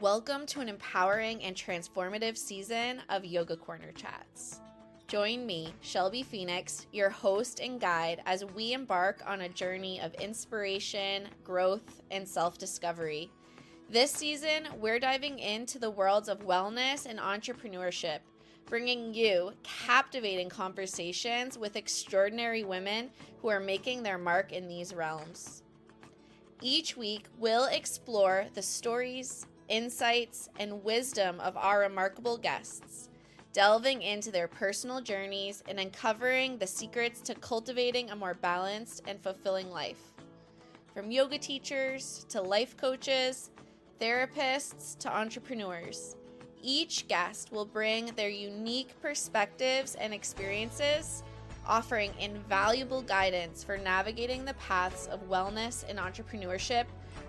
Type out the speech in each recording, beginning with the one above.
Welcome to an empowering and transformative season of Yoga Corner Chats. Join me, Shelby Phoenix, your host and guide, as we embark on a journey of inspiration, growth, and self-discovery. This season, we're diving into the worlds of wellness and entrepreneurship, bringing you captivating conversations with extraordinary women who are making their mark in these realms. Each week, we'll explore the stories, insights, and wisdom of our remarkable guests, delving into their personal journeys and uncovering the secrets to cultivating a more balanced and fulfilling life. From yoga teachers to life coaches, therapists to entrepreneurs, each guest will bring their unique perspectives and experiences, offering invaluable guidance for navigating the paths of wellness and entrepreneurship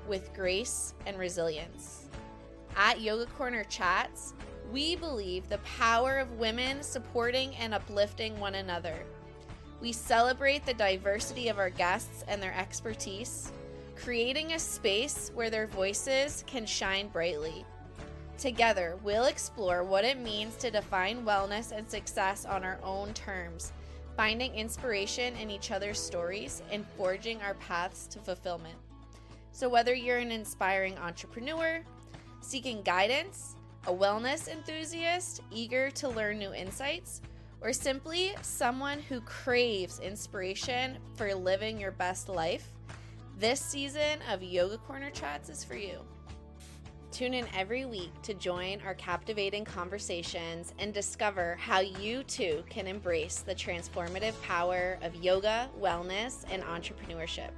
with grace and resilience. At Yoga Corner Chats, we believe the power of women supporting and uplifting one another. We celebrate the diversity of our guests and their expertise, creating a space where their voices can shine brightly. Together, we'll explore what it means to define wellness and success on our own terms, finding inspiration in each other's stories and forging our paths to fulfillment. So whether you're an inspiring entrepreneur, seeking guidance, a wellness enthusiast eager to learn new insights, or simply someone who craves inspiration for living your best life, this season of Yoga Corner Chats is for you. Tune in every week to join our captivating conversations and discover how you too can embrace the transformative power of yoga, wellness, and entrepreneurship.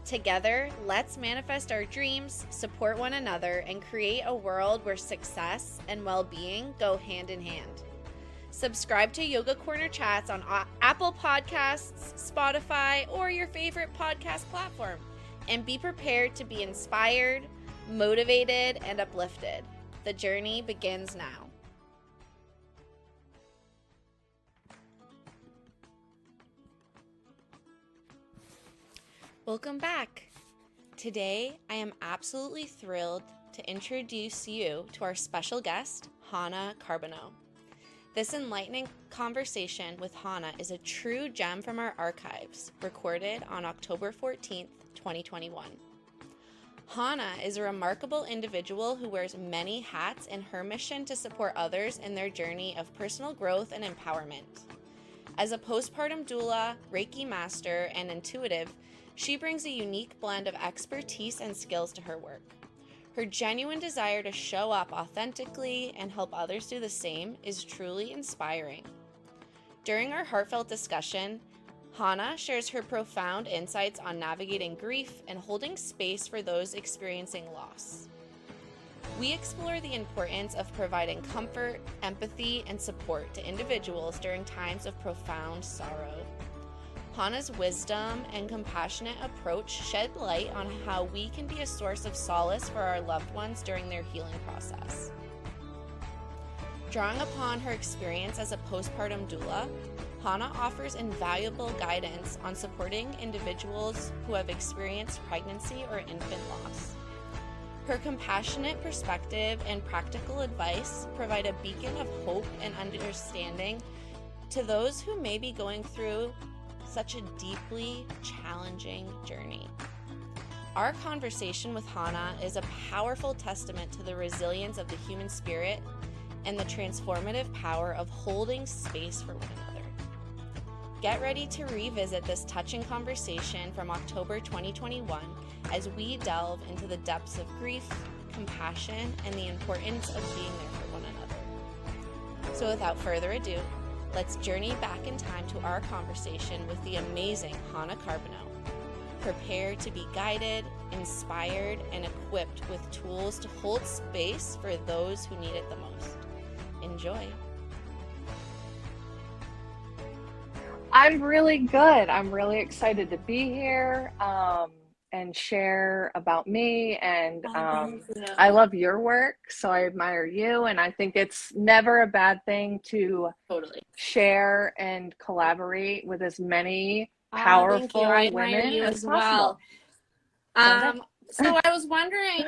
Together, let's manifest our dreams, support one another, and create a world where success and well-being go hand in hand. Subscribe to Yoga Corner Chats on Apple Podcasts, Spotify, or your favorite podcast platform, and be prepared to be inspired, motivated, and uplifted. The journey begins now. Welcome back. Today, I am absolutely thrilled to introduce you to our special guest, Hannah Carbonneau. This enlightening conversation with Hannah is a true gem from our archives, recorded on October 14th, 2021. Hannah is a remarkable individual who wears many hats in her mission to support others in their journey of personal growth and empowerment. As a postpartum doula, Reiki master, and intuitive, she brings a unique blend of expertise and skills to her work. Her genuine desire to show up authentically and help others do the same is truly inspiring. During our heartfelt discussion, Hannah shares her profound insights on navigating grief and holding space for those experiencing loss. We explore the importance of providing comfort, empathy, and support to individuals during times of profound sorrow. Hannah's wisdom and compassionate approach shed light on how we can be a source of solace for our loved ones during their healing process. Drawing upon her experience as a postpartum doula, Hannah offers invaluable guidance on supporting individuals who have experienced pregnancy or infant loss. Her compassionate perspective and practical advice provide a beacon of hope and understanding to those who may be going through such a deeply challenging journey. Our conversation with Hannah is a powerful testament to the resilience of the human spirit and the transformative power of holding space for one another. Get ready to revisit this touching conversation from October 2021 as we delve into the depths of grief, compassion, and the importance of being there for one another. So without further ado, let's journey back in time to our conversation with the amazing Hannah Carbonneau. Prepare to be guided, inspired, and equipped with tools to hold space for those who need it the most. Enjoy. I'm really good. I'm really excited to be here and share about me. And I love your work, so I admire you. And I think it's never a bad thing to share and collaborate with as many powerful women as possible. So I was wondering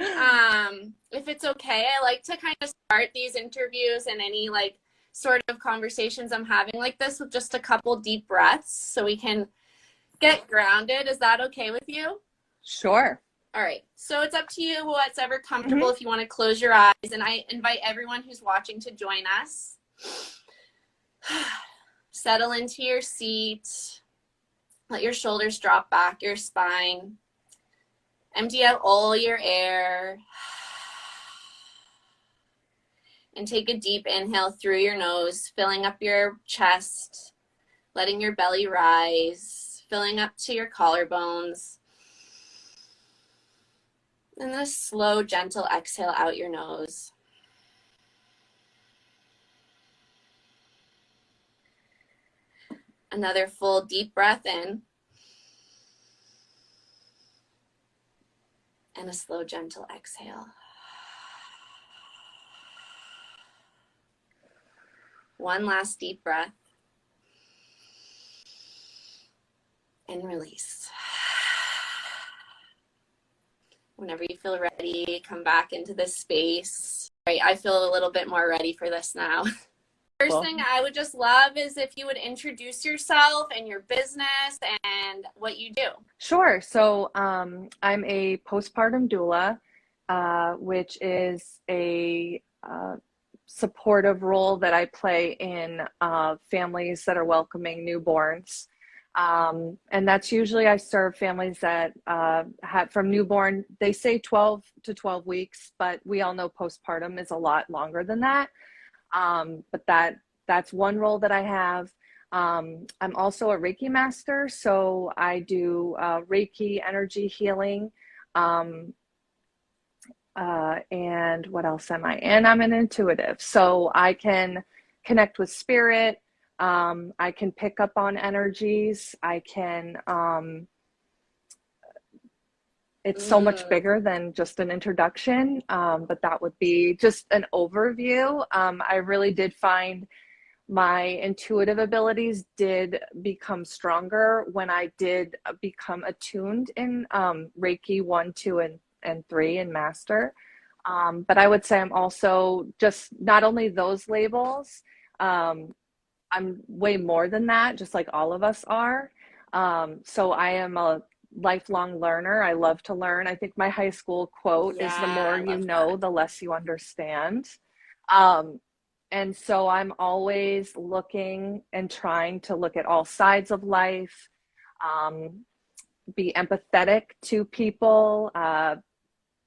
if it's okay. I like to kind of start these interviews and any like sort of conversations I'm having like this with just a couple deep breaths so we can get grounded. Is that okay with you? Sure. All right. So it's up to you what's ever comfortable Mm-hmm. if you want to close your eyes. And I invite everyone who's watching to join us. Settle into your seat. Let your shoulders drop back, your spine. Empty out all your air. And take a deep inhale through your nose, filling up your chest, letting your belly rise, filling up to your collarbones. And then a slow, gentle exhale out your nose. Another full deep breath in. And a slow, gentle exhale. One last deep breath. And release. Whenever you feel ready, come back into this space. Right, I feel a little bit more ready for this now. First thing I would just love is if you would introduce yourself and your business and what you do. Sure. So I'm a postpartum doula, which is a supportive role that I play in families that are welcoming newborns. And that's usually I serve families that have from newborn, they say 12 to 12 weeks, but we all know postpartum is a lot longer than that. But that's one role that I have. I'm also a Reiki master, so I do Reiki energy healing. And what else am I? And I'm an intuitive, so I can connect with spirit. I can pick up on energies. I can, it's so much bigger than just an introduction, but that would be just an overview. I really did find my intuitive abilities did become stronger when I did become attuned in Reiki 1, 2, and 3 and master. But I would say I'm also just not only those labels, I'm way more than that, just like all of us are. So I am a lifelong learner. I love to learn. I think my high school quote is the more you know, the less you understand. And so I'm always looking and trying to look at all sides of life, be empathetic to people,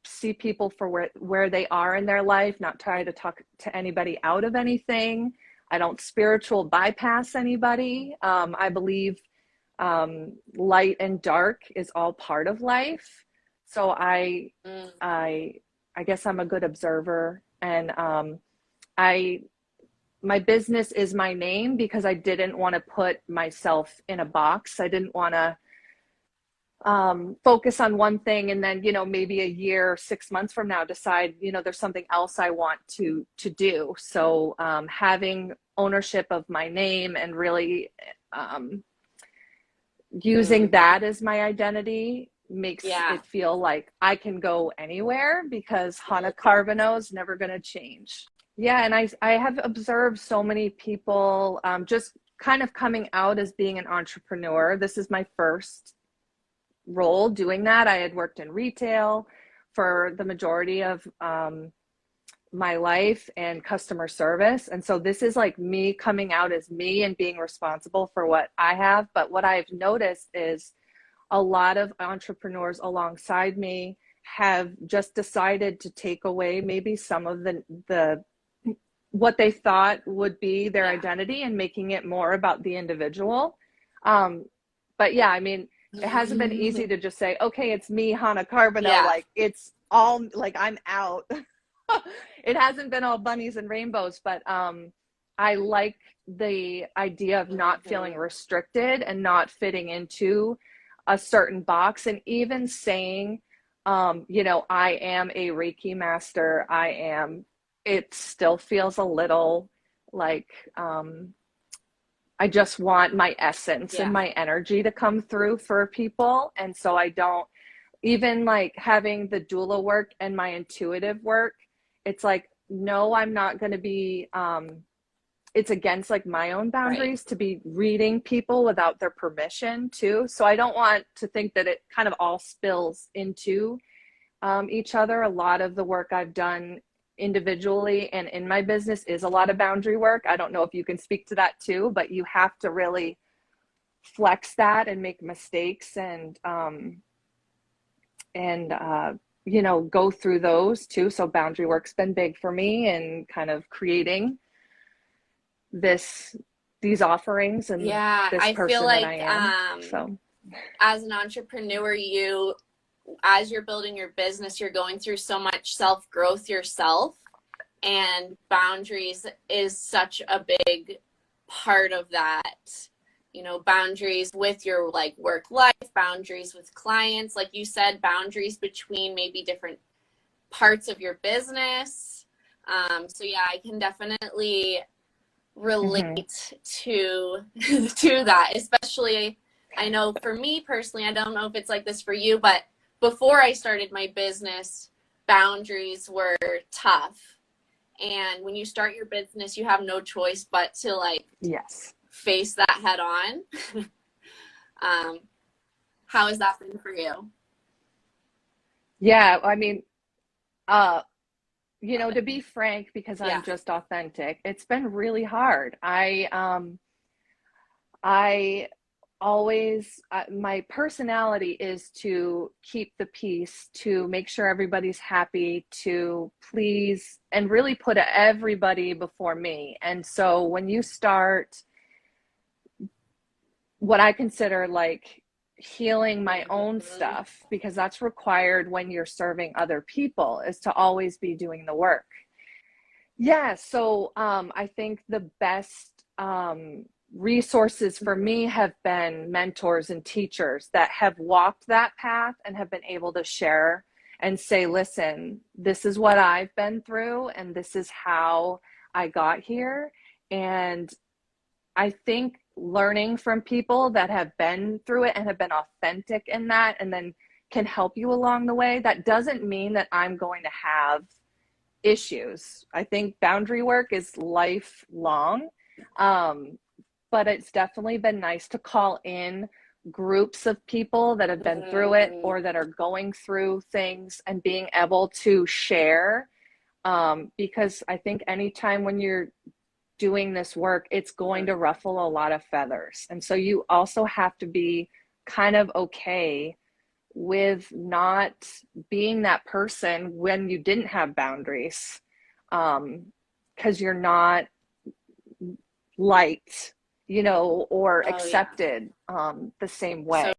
see people for where they are in their life, not try to talk to anybody out of anything. I don't spiritual bypass anybody. I believe light and dark is all part of life. So I guess I'm a good observer, and my business is my name because I didn't want to put myself in a box. I didn't want to focus on one thing and then, maybe a year, 6 months from now decide, there's something else I want to do. So having ownership of my name and really using that as my identity makes it feel like I can go anywhere because Hana Carbono is never going to change. Yeah, and I have observed so many people just kind of coming out as being an entrepreneur. This is my first role doing that. I had worked in retail for the majority of my life and customer service. And so this is like me coming out as me and being responsible for what I have. But what I've noticed is a lot of entrepreneurs alongside me have just decided to take away maybe some of the what they thought would be their identity and making it more about the individual. But yeah, I mean, it hasn't been easy to just say, okay, it's me, Hana Carbono. Like it's all like I'm out. It hasn't been all bunnies and rainbows, but I like the idea of not feeling restricted and not fitting into a certain box, and even saying, I am a Reiki master. It still feels a little like I just want my essence and my energy to come through for people. And so I don't, even like having the doula work and my intuitive work, it's like, no, I'm not going to be, it's against like my own boundaries Right. to be reading people without their permission too. So I don't want to think that it kind of all spills into each other. A lot of the work I've done individually and in my business is a lot of boundary work. I don't know if you can speak to that too, but you have to really flex that and make mistakes and you know, go through those too. So boundary work's been big for me and kind of creating these offerings and Yeah, this I feel person that I like am. So as an entrepreneur, as you're building your business, you're going through so much self-growth yourself, and boundaries is such a big part of that. You know, boundaries with your like work life, boundaries with clients, like you said, boundaries between maybe different parts of your business. So yeah, I can definitely mhm. relate to to that, especially I know for me personally, I don't know if it's like this for you, but before I started my business, boundaries were tough. And when you start your business, you have no choice but to like Yes. face that head on. um, how has that been for you? Yeah, I mean, uh, you know, to be frank, because Yeah. I'm just authentic, it's been really hard. I always, my personality is to keep the peace, to make sure everybody's happy, to please, and really put everybody before me. And so when you start what I consider like healing my own Mhm. stuff, because that's required when you're serving other people, is to always be doing the work. Yeah, so I think the best resources for me have been mentors and teachers that have walked that path and have been able to share and say, listen, this is what I've been through, and this is how I got here. And I think learning from people that have been through it and have been authentic in that and then can help you along the way, that doesn't mean that I'm going to have issues. I think boundary work is lifelong. Um, but it's definitely been nice to call in groups of people that have been through it Mhm. or that are going through things and being able to share. Because I think anytime when you're doing this work, it's going to ruffle a lot of feathers. And so you also have to be kind of okay with not being that person when you didn't have boundaries, because you're not liked, you know, or Oh yeah. accepted the same So way.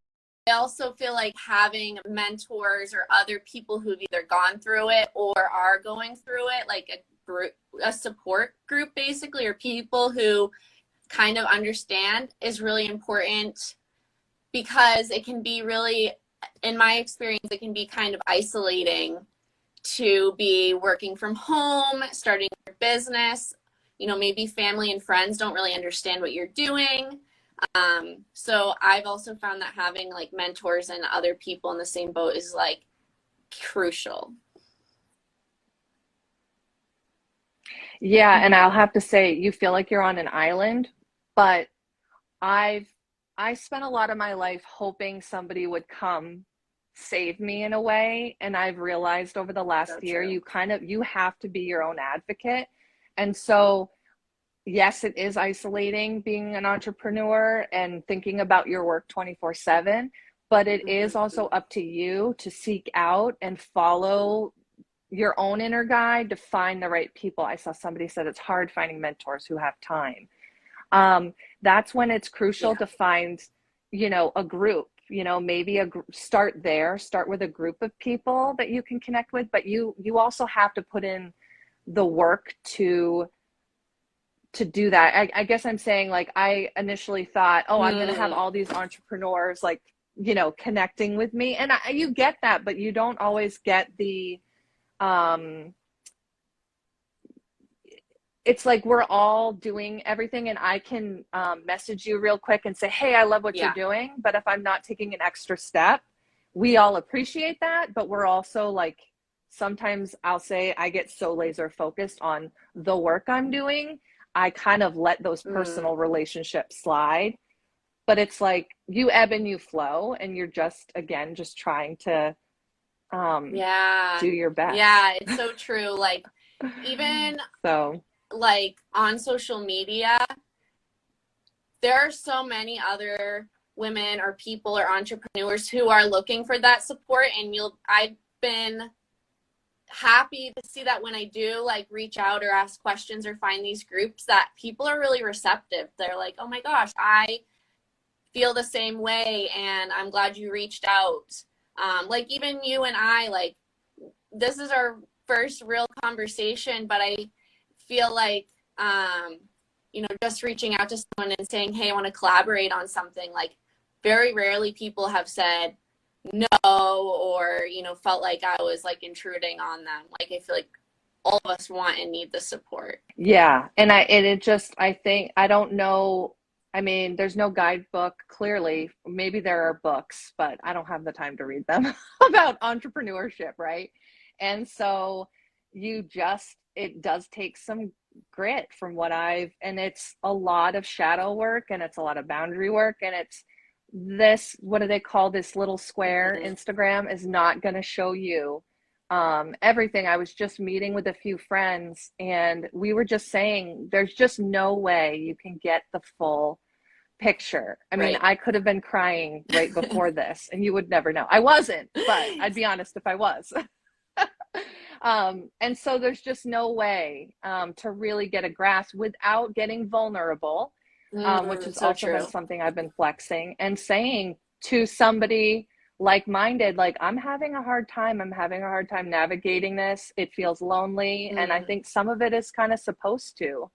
I also feel like having mentors or other people who've either gone through it or are going through it, like a group, a support group basically, or people who kind of understand is really important, because it can be really, in my experience, it can be kind of isolating to be working from home, starting your business. You know, maybe family and friends don't really understand what you're doing. So I've also found that having like mentors and other people in the same boat is like crucial. Yeah, and I'll have to say, you feel like you're on an island, but I've I spent a lot of my life hoping somebody would come save me in a way, and I've realized over the So last year true. you have to be your own advocate. And so yes, it is isolating being an entrepreneur and thinking about your work 24/7, but it is also Mm-hmm. up to you to seek out and follow your own inner guide to find the right people. I saw somebody said it's hard finding mentors who have time. That's when it's crucial Yeah. to find, you know, a group, you know, maybe start there, start with a group of people that you can connect with, but you also have to put in the work to do that. I guess I'm saying, like, I initially thought, oh, I'm going to have Mm. all these entrepreneurs, like, you know, connecting with me. And you get that, but you don't always get um, it's like we're all doing everything, and I can message you real quick and say, hey, I love what you're Yeah. doing. But if I'm not taking an extra step, we all appreciate that, but we're also like, sometimes I'll say I get so laser focused on the work I'm doing, I kind of let those personal relationships slide. But it's like you ebb and you flow, and you're just, again, just trying to Yeah. do your best. Yeah, it's so true. Like, even So, like on social media, there are so many other women or people or entrepreneurs who are looking for that support, and I've been happy to see that when I do like reach out or ask questions or find these groups, that people are really receptive. They're like, "Oh my gosh, I feel the same way, and I'm glad you reached out." Like even you and I, like, this is our first real conversation, but I feel like, just reaching out to someone and saying, "Hey, I want to collaborate on something," like very rarely people have said no, or, felt like I was like intruding on them. Like, I feel like all of us want and need the support. yeah. I think, I don't know. I mean, there's no guidebook, clearly. Maybe there are books, but I don't have the time to read them about entrepreneurship, right? And so it does take some grit from and it's a lot of shadow work, and it's a lot of boundary work, and it's what do they call this little square? Instagram is not going to show you everything. I was just meeting with a few friends, and we were just saying there's just no way you can get the full picture. I mean, Right. I could have been crying right before this, and you would never know. I wasn't, but I'd be honest if I was. And so there's just no way to really get a grasp without getting vulnerable, which has So also true. been something I've been flexing and saying to somebody like-minded, like, I'm having a hard time navigating this. It feels lonely. And I think some of it is kind of supposed to,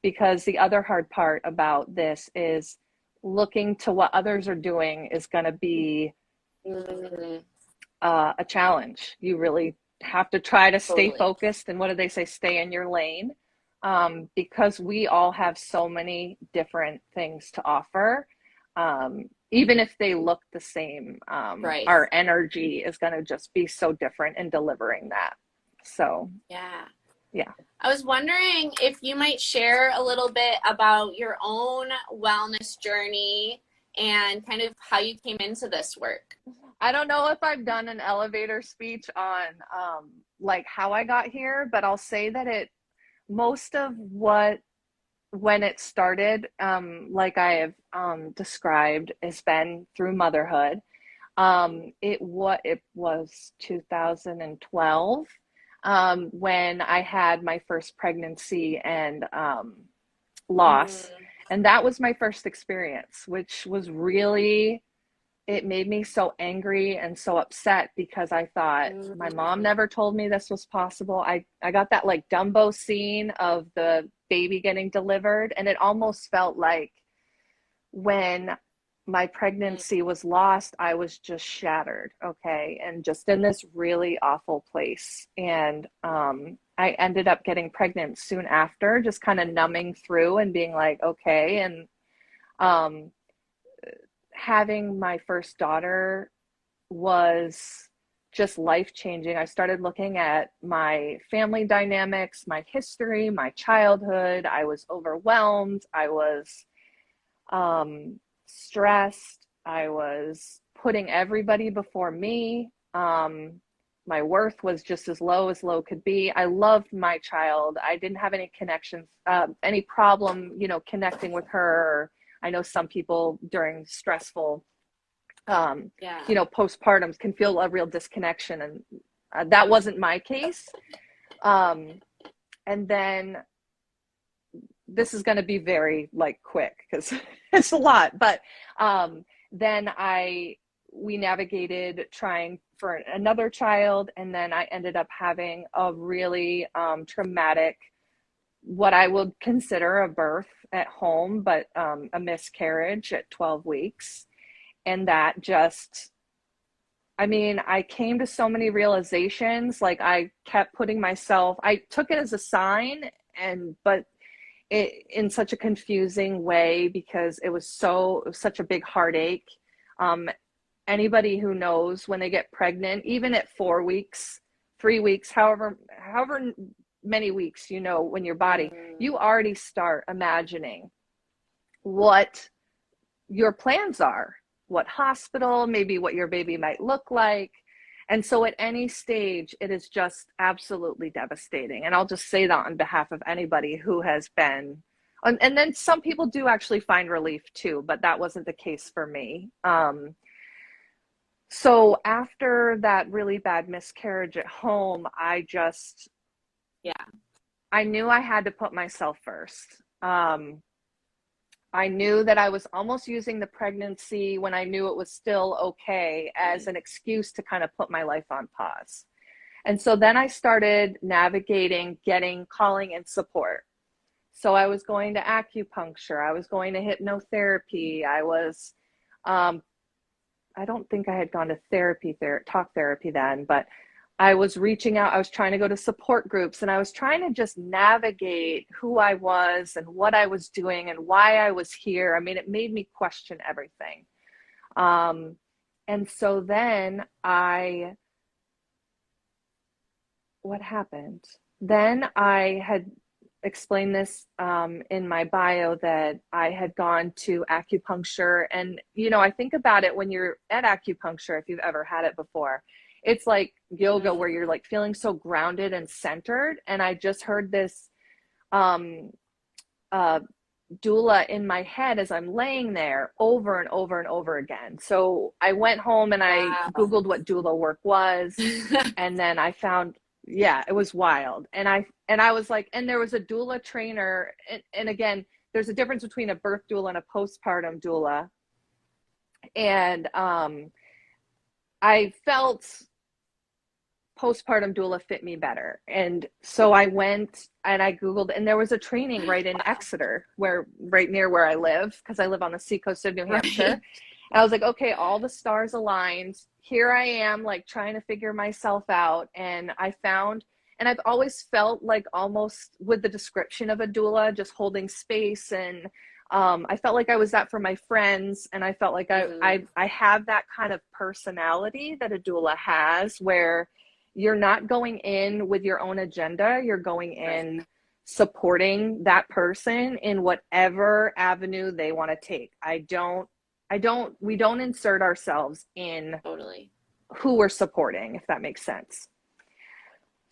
because the other hard part about this is looking to what others are doing is going to be a challenge. You really have to try to stay focused, and what do they say? Stay in your lane, because we all have so many different things to offer. Even if they look the same, Right. our energy is going to just be so different in delivering that. So, yeah. Yeah. I was wondering if you might share a little bit about your own wellness journey and kind of how you came into this work. I don't know if I've done an elevator speech on like how I got here, but I'll say that most of when it started, like I have described, has been through motherhood. It was 2012 when I had my first pregnancy and loss. And that was my first experience, which was really, it made me so angry and so upset, because I thought, my mom never told me this was possible. I got that like Dumbo scene of the baby getting delivered, and it almost felt like when my pregnancy was lost, I was just shattered, okay, and just in this really awful place. And I ended up getting pregnant soon after, just kind of numbing through and being like, okay. And having my first daughter was just life-changing. I started looking at my family dynamics, my history, my childhood. I was overwhelmed. I was stressed. I was putting everybody before me. My worth was just as low could be. I loved my child. I didn't have any connections, any problem, connecting with her. I know some people during stressful, postpartums can feel a real disconnection, and that wasn't my case. And then this is going to be very like quick because it's a lot, but then we navigated trying for another child, and then I ended up having a really traumatic, what I would consider a birth at home, but a miscarriage at 12 weeks. And that just, I came to so many realizations. Like, I kept I took it as a sign, but it in such a confusing way, because it was such a big heartache. anybody who knows when they get pregnant, even at 4 weeks, 3 weeks, however many weeks, you know, when your body, you already start imagining what your plans are, what hospital, maybe what your baby might look like. And so at any stage, it is just absolutely devastating. And I'll just say that on behalf of anybody who has been, and then some people do actually find relief too, but that wasn't the case for me. So after that really bad miscarriage at home, I just, I knew I had to put myself first. I knew that I was almost using the pregnancy when I knew it was still okay as an excuse to kind of put my life on pause. And so then I started navigating, calling in support. So I was going to acupuncture, I was going to hypnotherapy, I was, I don't think I had gone to talk therapy then, but I was reaching out, I was trying to go to support groups, and I was trying to just navigate who I was and what I was doing and why I was here. I mean, it made me question everything. And so then what happened? Then I had explained this in my bio that I had gone to acupuncture. And, you know, I think about it when you're at acupuncture, if you've ever had it before, it's like yoga where you're like feeling so grounded and centered. And I just heard this doula in my head as I'm laying there over and over and over again. So I went home and I Googled what doula work was. And then I found, it was wild. And I was like, and there was a doula trainer. And again, there's a difference between a birth doula and a postpartum doula. And I felt postpartum doula fit me better. And so I went and I Googled, and there was a training right in Exeter, right near where I live, because I live on the seacoast of New Hampshire. And I was like, okay, all the stars aligned. Here I am, like trying to figure myself out. And I found, and I've always felt like almost with the description of a doula, just holding space. And I felt like I was that for my friends. And I felt like I have that kind of personality that a doula has, where you're not going in with your own agenda. You're going in supporting that person in whatever avenue they want to take. We don't insert ourselves in who we're supporting, if that makes sense.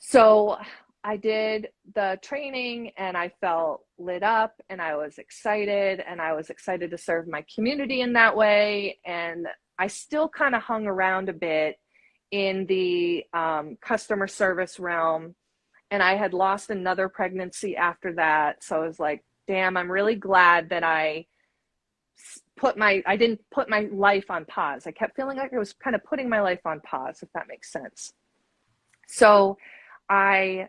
So I did the training and I felt lit up and I was excited to serve my community in that way. And I still kind of hung around a bit in the customer service realm, and I had lost another pregnancy after that. So I was like, damn, I'm really glad that I didn't put my life on pause. I kept feeling like I was kind of putting my life on pause, if that makes sense. So I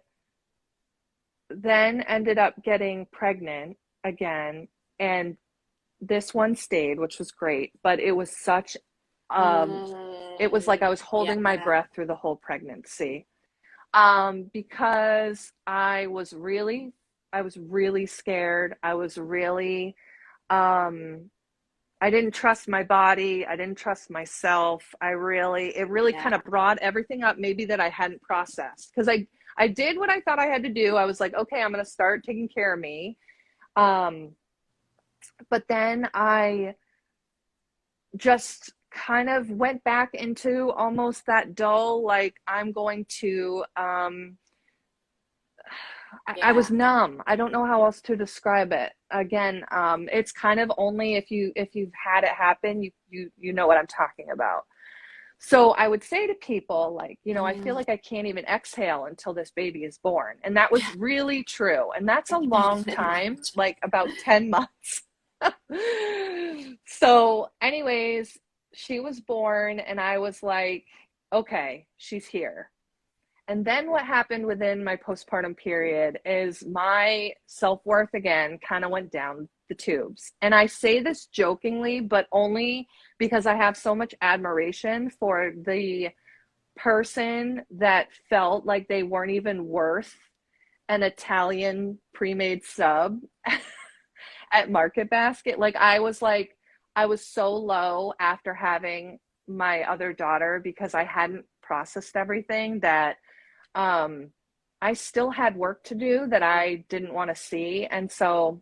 then ended up getting pregnant again, and this one stayed, which was great, but it was such it was like I was holding my breath through the whole pregnancy, because I was really scared. I was really, I didn't trust my body. I didn't trust myself. It really kind of brought everything up maybe that I hadn't processed, because I did what I thought I had to do. I was like, okay, I'm going to start taking care of me. But then I just kind of went back into almost that dull, like I'm going to, I was numb. I don't know how else to describe it. Again, it's kind of only if you've had it happen, you know what I'm talking about. So I would say to people, like, you know, I feel like I can't even exhale until this baby is born. And that was really true. And that's a long time, like about 10 months. So anyways, she was born and I was like, okay, she's here. And then what happened within my postpartum period is my self-worth again kind of went down the tubes. And I say this jokingly, but only because I have so much admiration for the person that felt like they weren't even worth an Italian pre-made sub at Market Basket. I was so low after having my other daughter, because I hadn't processed everything, that I still had work to do that I didn't want to see. And so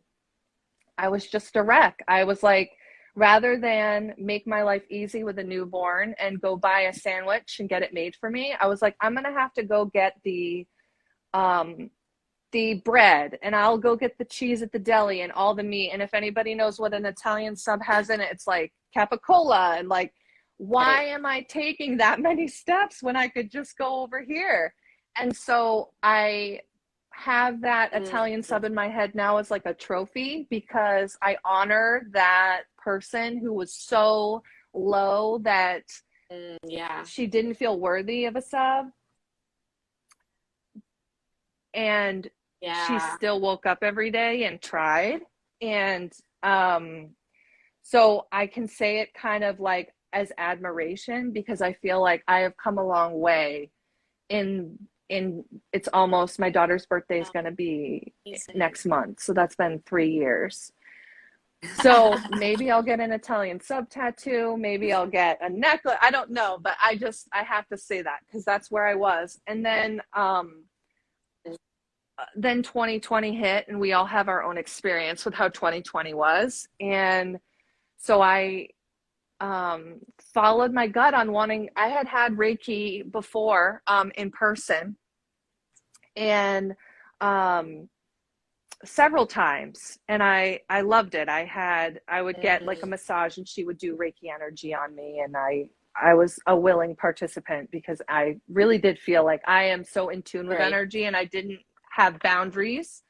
I was just a wreck. I was like, rather than make my life easy with a newborn and go buy a sandwich and get it made for me, I was like, I'm going to have to go get the bread, and I'll go get the cheese at the deli and all the meat. And if anybody knows what an Italian sub has in it, it's like capicola. And like, why am I taking that many steps when I could just go over here? And so I have that Italian sub in my head now as like a trophy, because I honor that person who was so low that she didn't feel worthy of a sub. And she still woke up every day and tried. And so I can say it kind of like as admiration, because I feel like I have come a long way in it's almost, my daughter's birthday is going to be next month. So that's been 3 years. So maybe I'll get an Italian sub tattoo. Maybe I'll get a necklace. I don't know, but I have to say that because that's where I was. And then 2020 hit, and we all have our own experience with how 2020 was. And so I followed my gut on wanting, I had Reiki before in person, and several times, and I loved it. I would get like a massage, and she would do Reiki energy on me, and I was a willing participant, because I really did feel like I am so in tune with energy, and I didn't have boundaries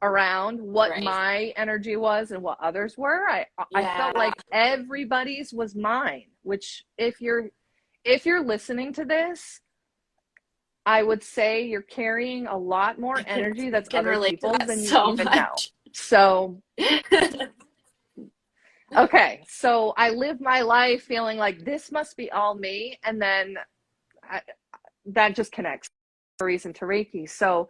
around what my energy was and what others were. I felt like everybody's was mine, which if you're listening to this, I would say you're carrying a lot more energy that's other people's than you even know. So okay, so I live my life feeling like this must be all me, and then that just connects for a reason to Reiki. So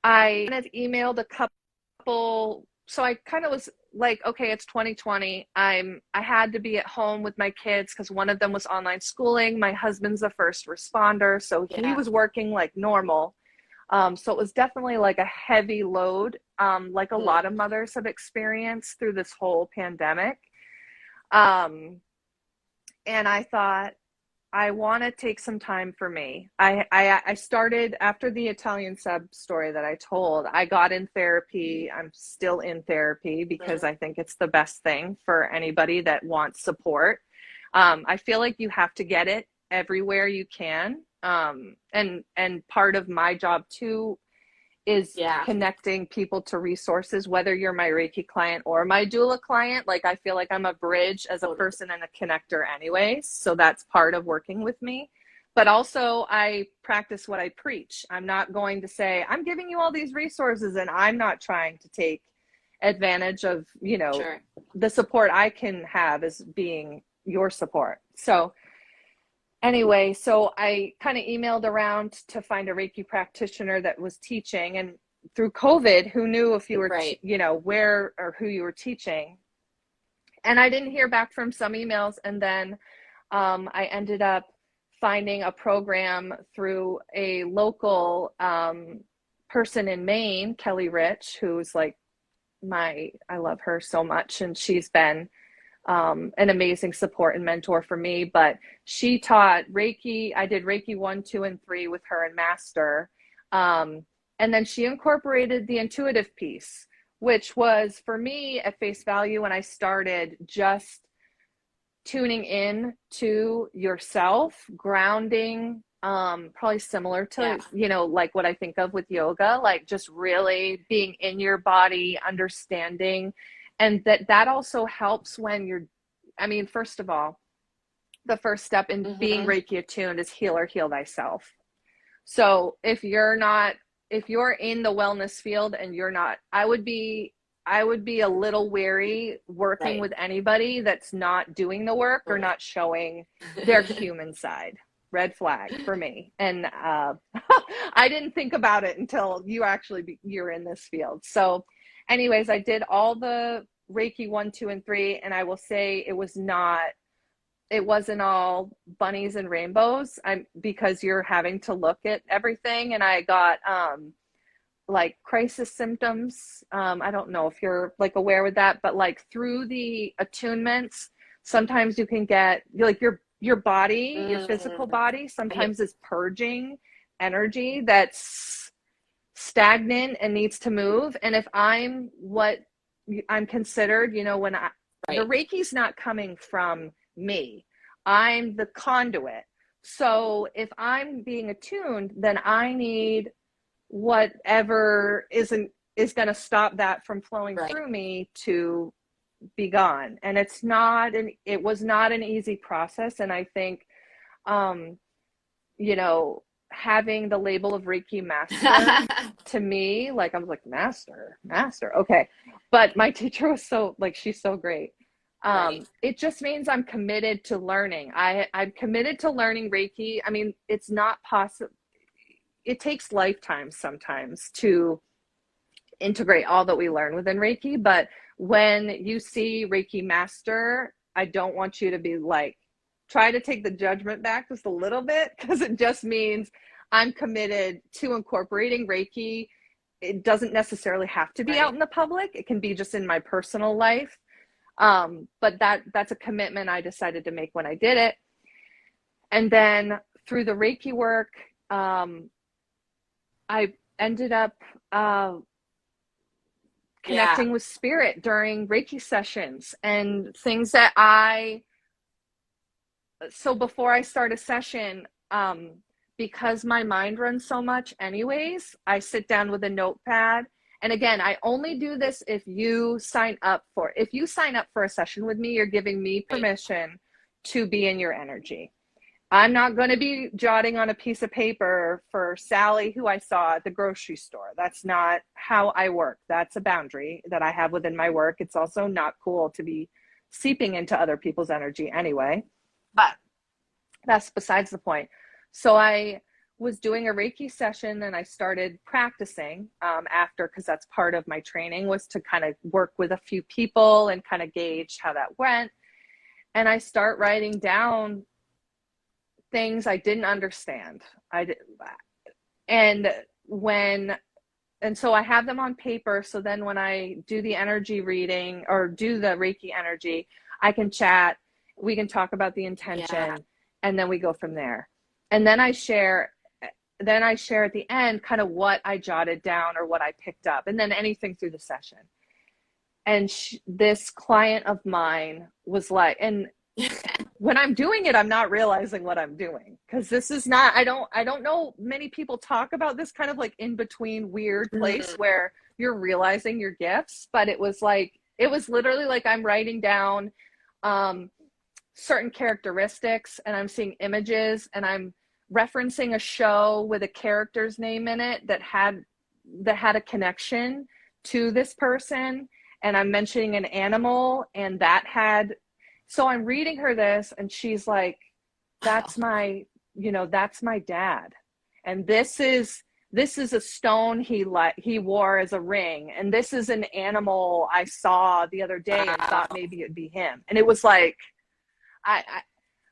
I had emailed a couple, so I kind of was like, okay, it's 2020. I had to be at home with my kids because one of them was online schooling. My husband's a first responder, so he was working like normal. So it was definitely like a heavy load, like a lot of mothers have experienced through this whole pandemic. And I thought, I want to take some time for me. I started after the Italian sub story that I told. I got in therapy. I'm still in therapy because I think it's the best thing for anybody that wants support. I feel like you have to get it everywhere you can. And part of my job too is connecting people to resources, whether you're my Reiki client or my doula client. Like, I feel like I'm a bridge as a person and a connector anyways. So that's part of working with me. But also I practice what I preach. I'm not going to say, I'm giving you all these resources and I'm not trying to take advantage of, the support I can have as being your support. So anyway, so I kind of emailed around to find a Reiki practitioner that was teaching, and through COVID, who knew if you were, where or who you were teaching. And I didn't hear back from some emails. And then I ended up finding a program through a local person in Maine, Kelly Rich, who's like I love her so much. And she's been an amazing support and mentor for me. But she taught Reiki. I did Reiki 1, 2, and 3 with her and Master. And then she incorporated the intuitive piece, which was for me at face value when I started, just tuning in to yourself, grounding, probably similar to, like what I think of with yoga, like just really being in your body, understanding. And that also helps when first of all, the first step in being Reiki attuned is heal thyself. So if you're in the wellness field and you're not, I would be a little wary working with anybody that's not doing the work or not showing their human side. Red flag for me. And I didn't think about it until you're in this field. So anyways, I did all the Reiki 1, 2, and 3, and I will say it was not it wasn't all bunnies and rainbows. Because you're having to look at everything, and I got like crisis symptoms. I don't know if you're like aware with that, but like through the attunements, sometimes you can get like your body, your physical body, sometimes is purging energy that's stagnant and needs to move. And if I'm what I'm considered, when the Reiki's not coming from me, I'm the conduit. So if I'm being attuned, then I need whatever is going to stop that from flowing through me to be gone. And it was not an easy process. And I think, having the label of Reiki master to me, like, I was like, master, okay. But my teacher was she's so great. It just means I'm committed to learning. I'm committed to learning Reiki. I mean, it's not possible. It takes lifetimes sometimes to integrate all that we learn within Reiki. But when you see Reiki master, I don't want you to be like, try to take the judgment back just a little bit, because it just means I'm committed to incorporating Reiki. It doesn't necessarily have to be out in the public. It can be just in my personal life. But that's a commitment I decided to make when I did it. And then through the Reiki work, I ended up connecting with spirit during Reiki sessions, and things that so before I start a session, because my mind runs so much anyways, I sit down with a notepad. And again, I only do this if you sign up for a session with me, you're giving me permission to be in your energy. I'm not going to be jotting on a piece of paper for Sally, who I saw at the grocery store. That's not how I work. That's a boundary that I have within my work. It's also not cool to be seeping into other people's energy anyway, but that's besides the point. So I was doing a Reiki session, and I started practicing after, because that's part of my training, was to kind of work with a few people and kind of gauge how that went. And I start writing down things I didn't understand. And so I have them on paper. So then when I do the energy reading or do the Reiki energy, I can chat, we can talk about the intention, and then we go from there. And then I share at the end kind of what I jotted down or what I picked up, and then anything through the session. And this client of mine was like, and when I'm doing it, I'm not realizing what I'm doing, because this is not, I don't know many people talk about this kind of like in between weird place where you're realizing your gifts. But it was literally like I'm writing down certain characteristics, and I'm seeing images, and I'm referencing a show with a character's name in it that had a connection to this person, and I'm mentioning an animal, and so I'm reading her this, and she's like, that's my dad. And this is a stone he wore as a ring. And this is an animal I saw the other day and thought maybe it'd be him. And it was like,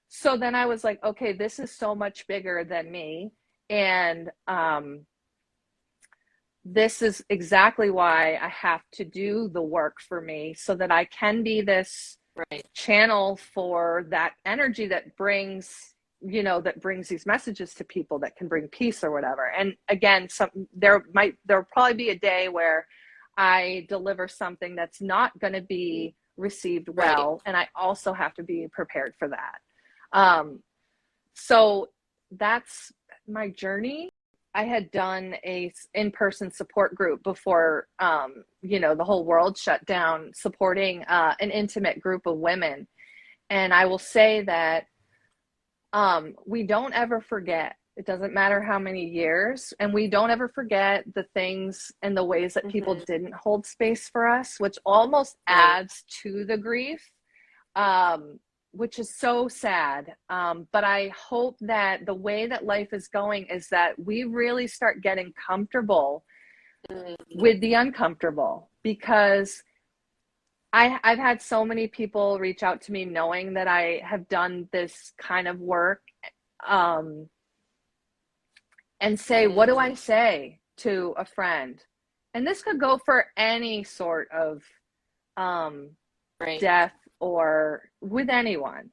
so then I was like, okay, this is so much bigger than me. And this is exactly why I have to do the work for me, so that I can be this channel for that energy that brings these messages to people, that can bring peace or whatever. And again, there'll probably be a day where I deliver something that's not going to be received well, and I also have to be prepared for that. So that's my journey. I had done a in-person support group before, the whole world shut down, supporting an intimate group of women. And I will say that we don't ever forget. It doesn't matter how many years, and we don't ever forget the things and the ways that people didn't hold space for us, which almost adds to the grief, which is so sad. But I hope that the way that life is going is that we really start getting comfortable with the uncomfortable, because I've had so many people reach out to me knowing that I have done this kind of work, um, and say, what do I say to a friend? And this could go for any sort of um, Right. death or with anyone,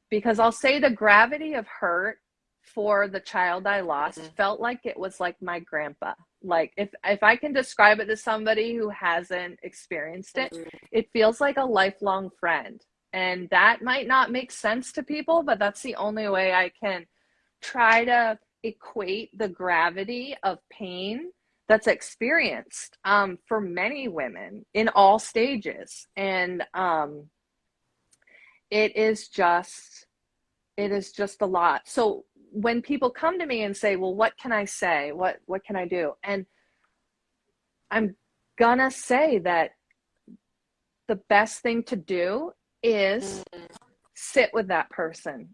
because I'll say the gravity of hurt for the child I lost felt like it was like my grandpa. Like if I can describe it to somebody who hasn't experienced it, it feels like a lifelong friend. And that might not make sense to people, but that's the only way I can try to equate the gravity of pain that's experienced for many women in all stages. And it is just a lot. So when people come to me and say, well, what can I say? What can I do? And I'm gonna say that the best thing to do is sit with that person.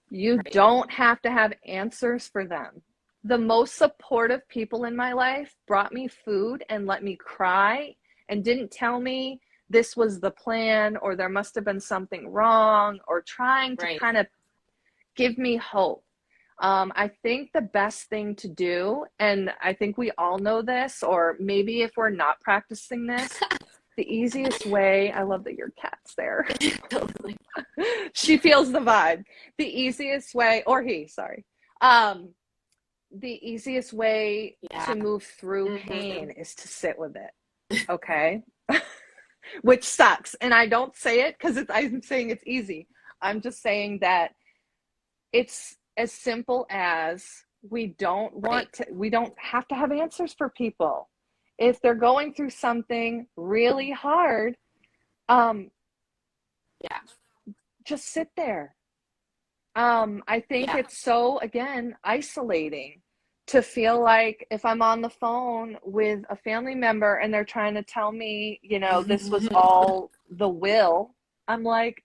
You don't have to have answers for them. The most supportive people in my life brought me food and let me cry and didn't tell me this was the plan or there must have been something wrong, or trying to kind of give me hope. I think the best thing to do, and I think we all know this, or maybe if we're not practicing this, the easiest way, I love that your cat's there. Totally. She feels the vibe. The easiest way, or he, sorry. The easiest way to move through pain is to sit with it. Okay? Which sucks. And I don't say it because I'm saying it's easy. I'm just saying that it's as simple as we don't have to have answers for people. If they're going through something really hard, just sit there. I think it's so, again, isolating to feel like if I'm on the phone with a family member and they're trying to tell me, this was all the will, I'm like,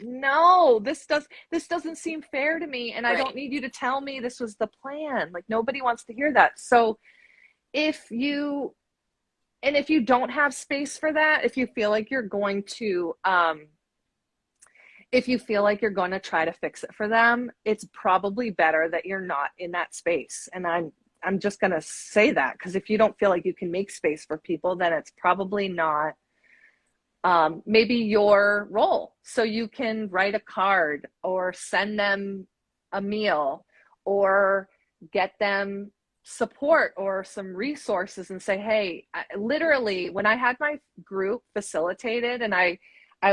no, this doesn't seem fair to me, and I don't need you to tell me this was the plan. Like, nobody wants to hear that. So if you don't have space for that, if you feel like you're going to try to fix it for them, it's probably better that you're not in that space. And I'm just going to say that, because if you don't feel like you can make space for people, then it's probably not maybe your role. So you can write a card or send them a meal or get them support or some resources and say, hey, literally, when I had my group facilitated and I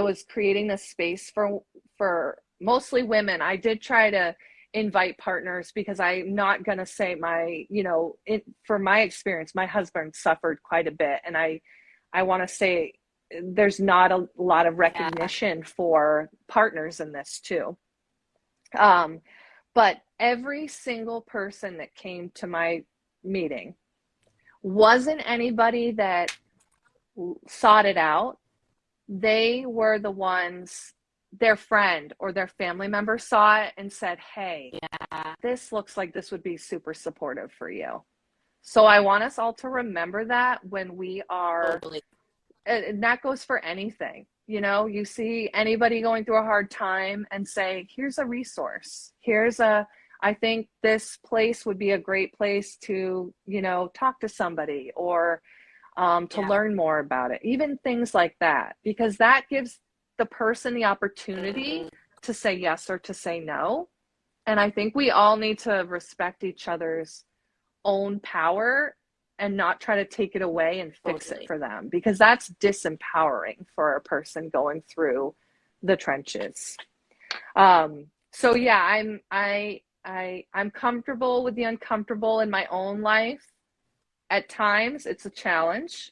was creating this space for mostly women, I did try to invite partners, because I'm not going to say for my experience, my husband suffered quite a bit. And I want to say there's not a lot of recognition for partners in this too. But every single person that came to my meeting wasn't anybody that sought it out. They were the ones, their friend or their family member saw it and said, hey, this looks like this would be super supportive for you. So I want us all to remember that when we are, and that goes for anything. You see anybody going through a hard time and say, here's a resource. I think this place would be a great place to, talk to somebody or to learn more about it. Even things like that, because that gives the person the opportunity to say yes or to say no. And I think we all need to respect each other's own power and not try to take it away and fix it for them, because that's disempowering for a person going through the trenches. So yeah, I'm comfortable with the uncomfortable in my own life. At times it's a challenge,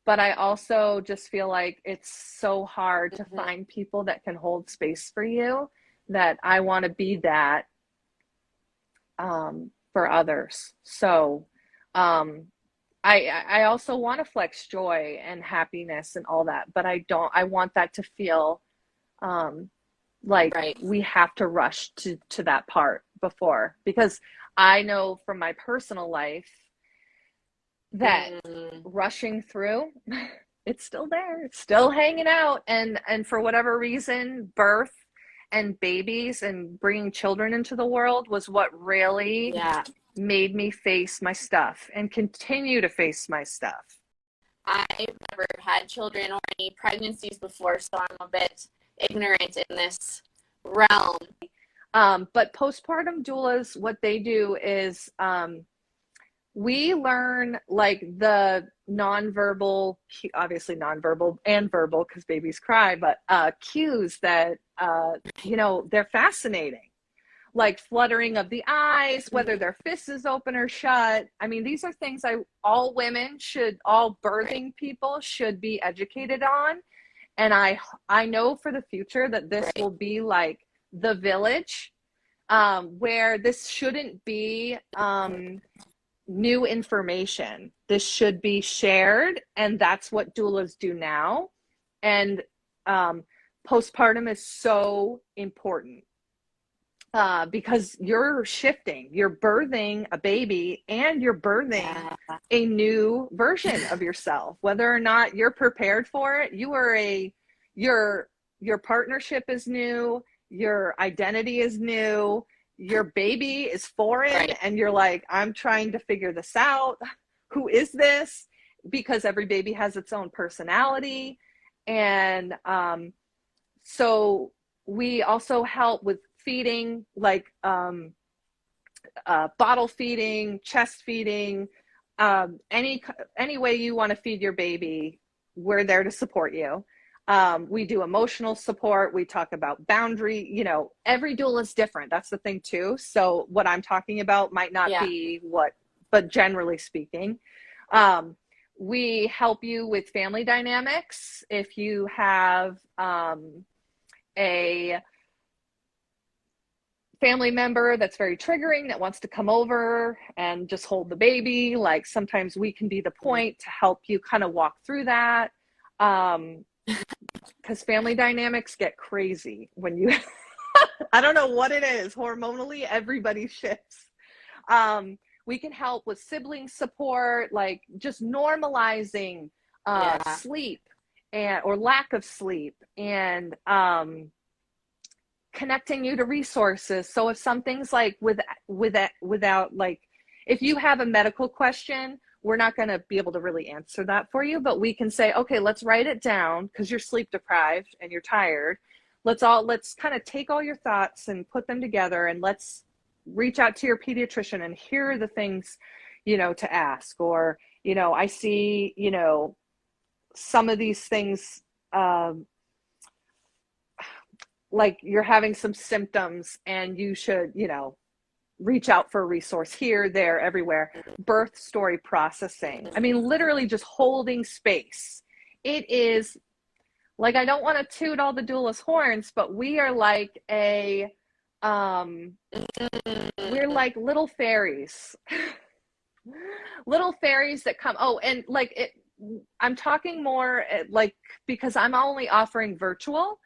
but I also just feel like it's so hard to find people that can hold space for you, that I want to be that for others. So I also want to flex joy and happiness and all that, but I want that to feel like we have to rush to that part before, because I know from my personal life that rushing through It's still there. It's still hanging out. And for whatever reason, birth and babies and bringing children into the world was what really Yeah. made me face my stuff and continue to face my stuff. I've never had children or any pregnancies before, so I'm a bit ignorant in this realm. But postpartum doulas, what they do is we learn like the nonverbal, obviously nonverbal and verbal because babies cry, but cues that, they're fascinating. Like fluttering of the eyes, whether their fist is open or shut. I mean, these are things all birthing people should be educated on. And I know for the future that this will be like the village, where this shouldn't be new information. This should be shared, and that's what doulas do now. And postpartum is so important. Because you're shifting, you're birthing a baby and you're birthing a new version of yourself, whether or not you're prepared for it. Your partnership is new, your identity is new, your baby is foreign, and you're like, I'm trying to figure this out. Who is this? Because every baby has its own personality. And so we also help with feeding, like bottle feeding, chest feeding, any way you want to feed your baby, we're there to support you. We do emotional support. We talk about boundary. Every doula is different. That's the thing too. So what I'm talking about might not be but generally speaking, we help you with family dynamics. If you have a family member that's very triggering that wants to come over and just hold the baby, like sometimes we can be the point to help you kind of walk through that, because family dynamics get crazy when you I don't know what it is, hormonally everybody shifts. We can help with sibling support, like just normalizing sleep or lack of sleep, and connecting you to resources. So if something's like without, like, if you have a medical question, we're not going to be able to really answer that for you, but we can say, okay, let's write it down because you're sleep deprived and you're tired. Let's kind of take all your thoughts and put them together, and let's reach out to your pediatrician, and here are the things, to ask. Or, I see, some of these things, like you're having some symptoms and you should, reach out for a resource here, there, everywhere. Birth story processing. I mean, literally just holding space. It is like, I don't want to toot all the doula's horns, but we are like we're like little fairies. Little fairies that come. Oh, and like I'm talking more like, because I'm only offering virtual,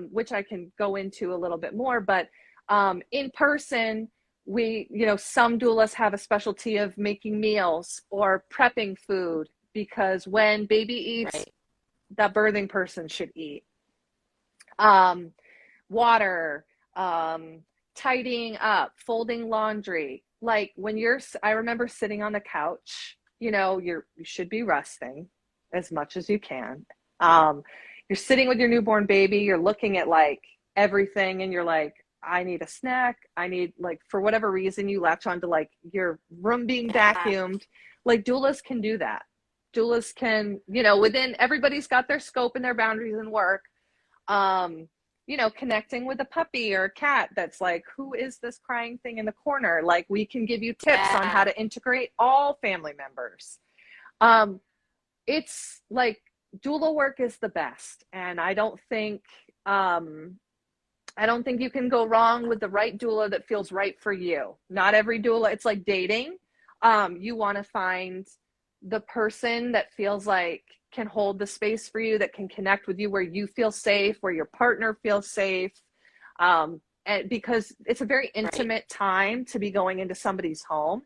which I can go into a little bit more, but in person, we, some doulas have a specialty of making meals or prepping food, because when baby eats, that birthing person should eat. Water, tidying up, folding laundry. Like I remember sitting on the couch, you should be resting as much as you can. You're sitting with your newborn baby, you're looking at like everything, and you're like, I need a snack. I need, like, for whatever reason, you latch onto like your room being vacuumed. Like doulas can do that. Doulas can, within, everybody's got their scope and their boundaries and work. Connecting with a puppy or a cat that's like, who is this crying thing in the corner? Like, we can give you tips on how to integrate all family members. It's like, doula work is the best, and I don't think you can go wrong with the right doula that feels right for you. Not every doula, it's like dating. You want to find the person that feels like can hold the space for you, that can connect with you, where you feel safe, where your partner feels safe. And because it's a very intimate time to be going into somebody's home.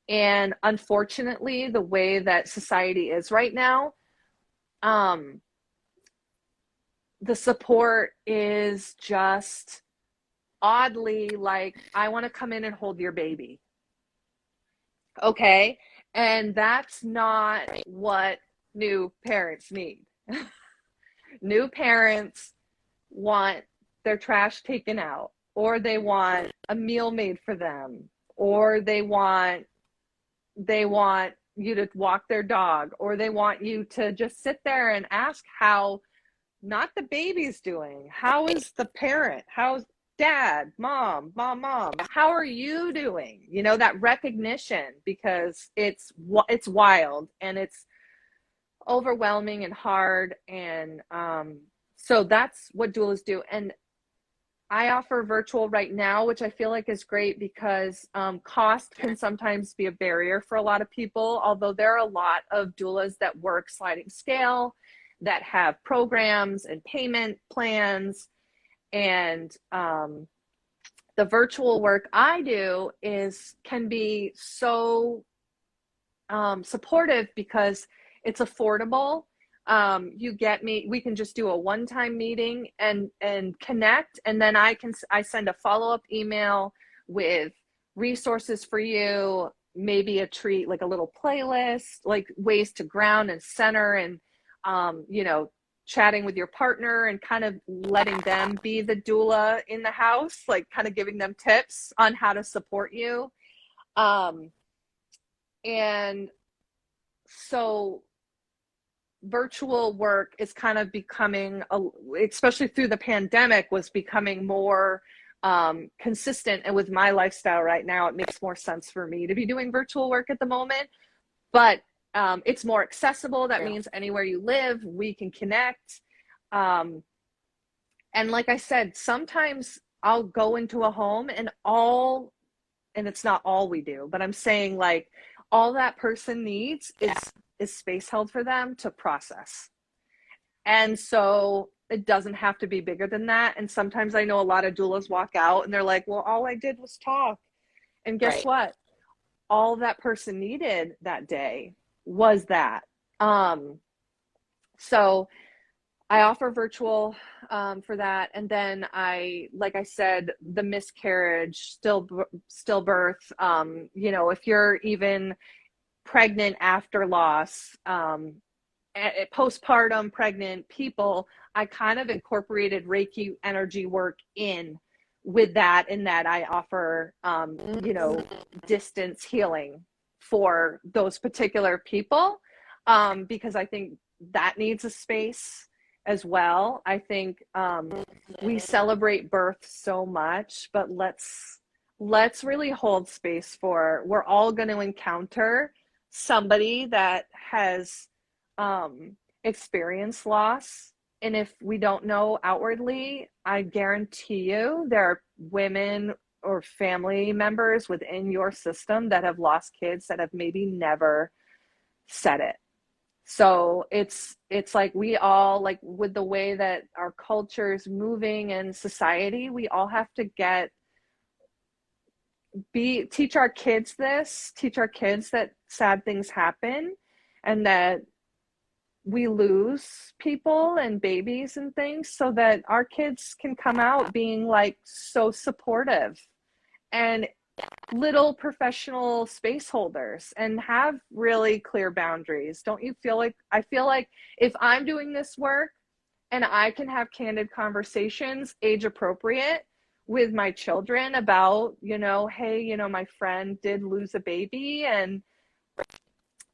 And unfortunately, the way that society is right now, um, the support is just oddly like, I want to come in and hold your baby. Okay. And that's not what new parents need. New parents want their trash taken out, or they want a meal made for them, or they want you to walk their dog, or they want you to just sit there and ask how, not the baby's doing, how is the parent, how's dad, mom, how are you doing, that recognition, because it's wild and it's overwhelming and hard. And so that's what doulas do. And I offer virtual right now, which I feel like is great because cost can sometimes be a barrier for a lot of people, although there are a lot of doulas that work sliding scale, that have programs and payment plans. And the virtual work I do can be so supportive because it's affordable. You get me, we can just do a one-time meeting and connect, and then I send a follow-up email with resources for you, maybe a treat, like a little playlist, like ways to ground and center, and chatting with your partner and kind of letting them be the doula in the house, like kind of giving them tips on how to support you. And so virtual work is kind of becoming, especially through the pandemic, was becoming more consistent. And with my lifestyle right now, it makes more sense for me to be doing virtual work at the moment. But it's more accessible. That means anywhere you live, we can connect. And like I said, sometimes I'll go into a home and it's not all we do, but I'm saying like all that person needs is space held for them to process. And so it doesn't have to be bigger than that. And sometimes I know a lot of doulas walk out and they're like, well, all I did was talk. And guess what? All that person needed that day was that. So I offer virtual for that. And then like I said, the miscarriage, stillbirth, if you're even pregnant after loss, postpartum pregnant people, I kind of incorporated Reiki energy work in with that, in that I offer, distance healing for those particular people, because I think that needs a space as well. I think we celebrate birth so much, but let's really hold space for, we're all going to encounter somebody that has experienced loss. And if we don't know outwardly, I guarantee you there are women or family members within your system that have lost kids that have maybe never said it. So it's like we all, like with the way that our culture is moving and society, we all have to teach our kids that sad things happen and that we lose people and babies and things, so that our kids can come out being like so supportive and little professional space holders and have really clear boundaries. Don't you feel like, I feel like if I'm doing this work and I can have candid conversations, age appropriate, with my children about, hey, my friend did lose a baby, and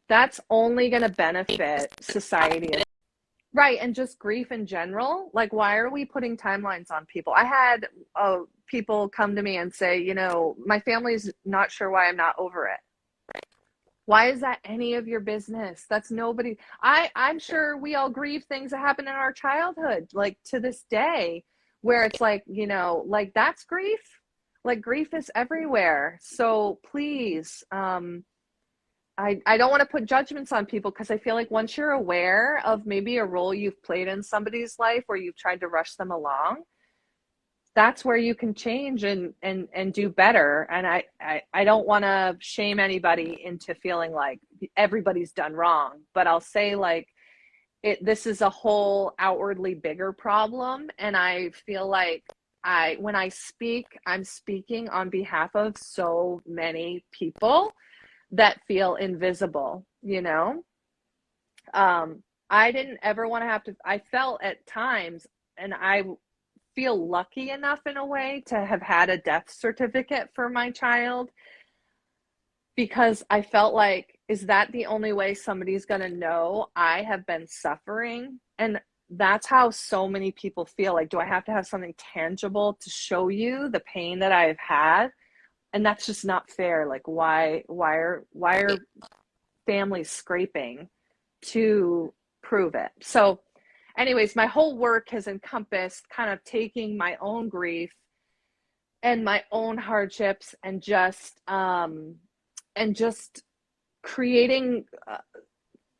that's only going to benefit society. Right. And just grief in general. Like, why are we putting timelines on people? I had people come to me and say, my family's not sure why I'm not over it. Why is that any of your business? That's nobody. I'm sure we all grieve things that happened in our childhood, like to this day, where it's like, like that's grief. Like grief is everywhere. So please, I don't want to put judgments on people, because I feel like once you're aware of maybe a role you've played in somebody's life where you've tried to rush them along, that's where you can change and do better. And I don't want to shame anybody into feeling like everybody's done wrong, but I'll say, like, this is a whole outwardly bigger problem. And I feel like when I speak, I'm speaking on behalf of so many people that feel invisible, you know? I didn't ever want to have to, I felt at times, and I feel lucky enough in a way to have had a death certificate for my child, because I felt like, is that the only way somebody's going to know I have been suffering? And that's how so many people feel. Like, do I have to have something tangible to show you the pain that I've had? And that's just not fair. Like, why are families scraping to prove it? So anyways, my whole work has encompassed kind of taking my own grief and my own hardships and just creating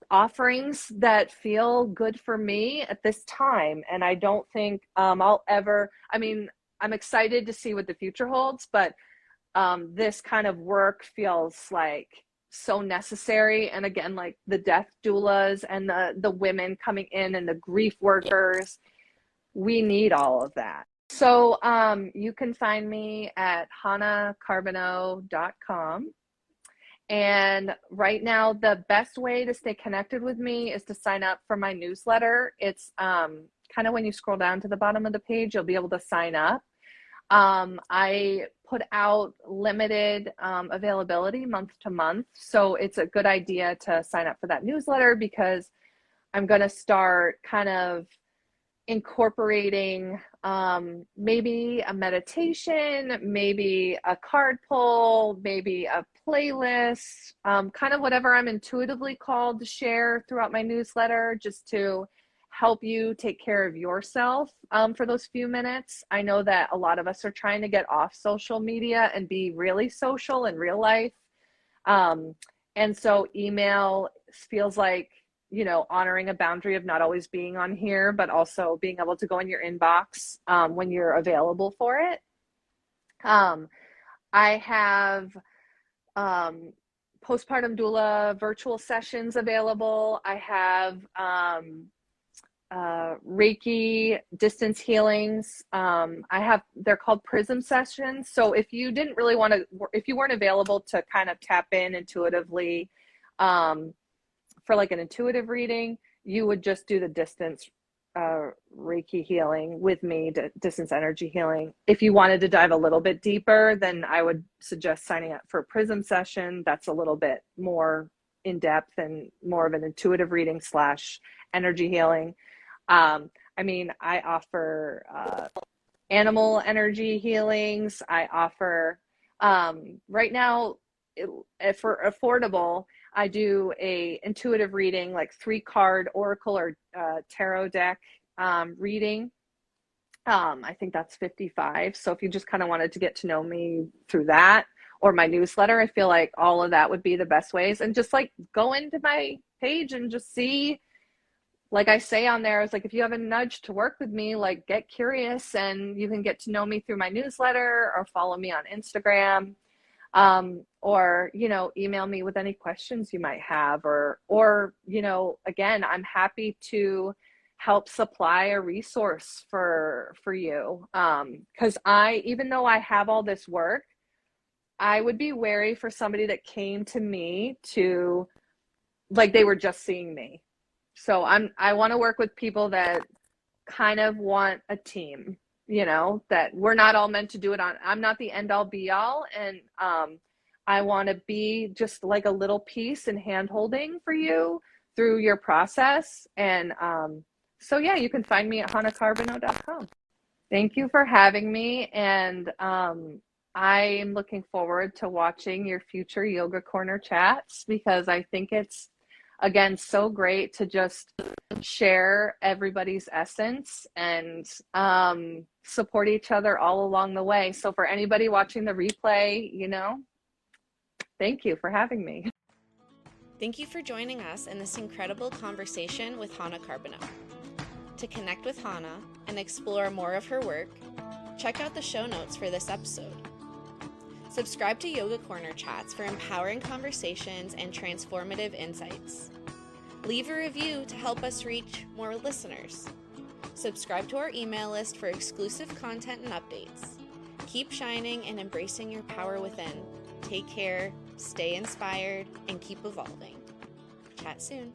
offerings that feel good for me at this time. And I don't think I'll ever, I mean, I'm excited to see what the future holds, but this kind of work feels like so necessary. And again, like the death doulas and the women coming in and the grief workers, we need all of that. So you can find me at hannahcarbonneau.com. And right now, the best way to stay connected with me is to sign up for my newsletter. It's kind of when you scroll down to the bottom of the page, you'll be able to sign up. I put out limited availability month to month. So it's a good idea to sign up for that newsletter, because I'm going to start kind of incorporating maybe a meditation, maybe a card pull, maybe a playlist, kind of whatever I'm intuitively called to share throughout my newsletter, just to help you take care of yourself for those few minutes. I know that a lot of us are trying to get off social media and be really social in real life. And so email feels like, you know, honoring a boundary of not always being on here, but also being able to go in your inbox when you're available for it. I have postpartum doula virtual sessions available. I have Reiki distance healings. They're called Prism sessions. So if you didn't really want to, if you weren't available to kind of tap in intuitively for like an intuitive reading, you would just do the distance Reiki healing with me, distance energy healing. If you wanted to dive a little bit deeper, then I would suggest signing up for a Prism session. That's a little bit more in depth and more of an intuitive reading / energy healing. I mean, I offer animal energy healings. I offer, right now, for affordable, I do a intuitive reading, like 3-card oracle or tarot deck reading. I think that's $55. So if you just kind of wanted to get to know me through that or my newsletter, I feel like all of that would be the best ways. And just like go into my page and just see, like I say on there, it's like, if you have a nudge to work with me, like get curious, and you can get to know me through my newsletter or follow me on Instagram. Or, you know, email me with any questions you might have, or, you know, again, I'm happy to help supply a resource for you. 'Cause even though I have all this work, I would be wary for somebody that came to me to, like, they were just seeing me. So I want to work with people that kind of want a team, you know, that we're not all meant to do it on. I'm not the end all be all. And I want to be just like a little piece and hand holding for you through your process. And so, yeah, you can find me at hannahcarbonneau.com. Thank you for having me. And I am looking forward to watching your future Yoga Corner chats, because I think it's, again, so great to just share everybody's essence and support each other all along the way. So for anybody watching the replay, you know, thank you for having me. Thank you for joining us in this incredible conversation with Hannah Carbonneau. To connect with Hannah and explore more of her work, check out the show notes for this episode. Subscribe to Yoga Corner chats for empowering conversations and transformative insights. Leave a review to help us reach more listeners. Subscribe to our email list for exclusive content and updates. Keep shining and embracing your power within. Take care, stay inspired, and keep evolving. Chat soon.